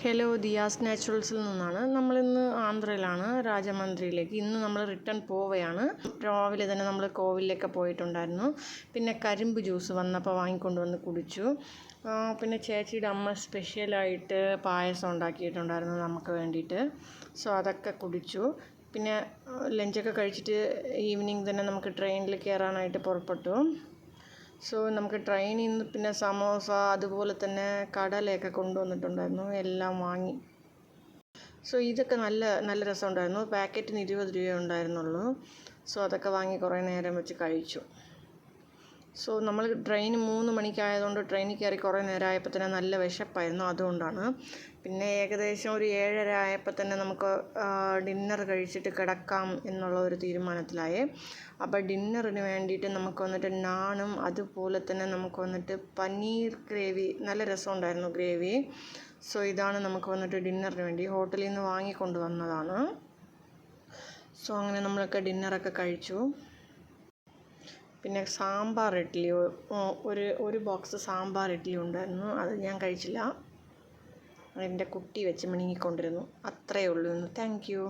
Hello, Diaz നാച്ചുറൽസിൽ നിന്നാണ്. നമ്മളിന്ന് ആന്ധ്രയിലാണ്, രാജമന്ത്രിയിലേക്ക്. ഇന്ന് നമ്മൾ റിട്ടേൺ പോവുകയാണ്. രാവിലെ തന്നെ നമ്മൾ കോവിലൊക്കെ പോയിട്ടുണ്ടായിരുന്നു. പിന്നെ കരിമ്പ് ജ്യൂസ് വന്നപ്പോൾ വാങ്ങിക്കൊണ്ടുവന്ന് കുടിച്ചു. പിന്നെ ചേച്ചിയുടെ അമ്മ സ്പെഷ്യലായിട്ട് പായസം ഉണ്ടാക്കിയിട്ടുണ്ടായിരുന്നു നമുക്ക് വേണ്ടിയിട്ട്. സോ അതൊക്കെ കുടിച്ചു. പിന്നെ ലഞ്ചൊക്കെ കഴിച്ചിട്ട് ഈവനിങ് തന്നെ നമുക്ക് ട്രെയിനിൽ കയറാനായിട്ട് പുറപ്പെട്ടു. സോ നമുക്ക് ട്രെയിനിൽ നിന്ന് പിന്നെ സമോസ അതുപോലെ തന്നെ കടലയൊക്കെ കൊണ്ടുവന്നിട്ടുണ്ടായിരുന്നു, എല്ലാം വാങ്ങി. സോ ഇതൊക്കെ നല്ല രസമുണ്ടായിരുന്നു. പാക്കറ്റിന് 20 രൂപയേ ഉണ്ടായിരുന്നുള്ളൂ. സോ അതൊക്കെ വാങ്ങി കുറേ നേരം വെച്ച് കഴിച്ചു. സോ നമ്മൾ ട്രെയിൻ 3 മണിക്കായതുകൊണ്ട് ട്രെയിനിൽ കയറി കുറേ നേരമായപ്പോൾ തന്നെ നല്ല വിശപ്പായിരുന്നു, അതുകൊണ്ടാണ്. പിന്നെ ഏകദേശം ഒരു 7:30 ആയപ്പോൾ തന്നെ നമുക്ക് ഡിന്നർ കഴിച്ചിട്ട് കിടക്കാം എന്നുള്ള ഒരു തീരുമാനത്തിലായി. അപ്പോൾ ഡിന്നറിന് വേണ്ടിയിട്ട് നമുക്ക് വന്നിട്ട് നാണും അതുപോലെ തന്നെ നമുക്ക് വന്നിട്ട് പനീർ ഗ്രേവി, നല്ല രസമുണ്ടായിരുന്നു ഗ്രേവി. സോ ഇതാണ് നമുക്ക് വന്നിട്ട് ഡിന്നറിന് വേണ്ടി ഹോട്ടലിൽ നിന്ന് വാങ്ങിക്കൊണ്ട് വന്നതാണ്. സോ അങ്ങനെ നമ്മളൊക്കെ ഡിന്നറൊക്കെ കഴിച്ചു. പിന്നെ സാമ്പാർ ഇഡ്ഡലി, ഒരു ബോക്സ് സാമ്പാർ ഇഡ്ഡലി ഉണ്ടായിരുന്നു. അത് ഞാൻ കഴിച്ചില്ല. എൻ്റെ കുട്ടി വെച്ച് മിണുങ്ങിക്കൊണ്ടിരുന്നു. അത്രയേ ഉള്ളൂ ഇന്ന്. Thank you.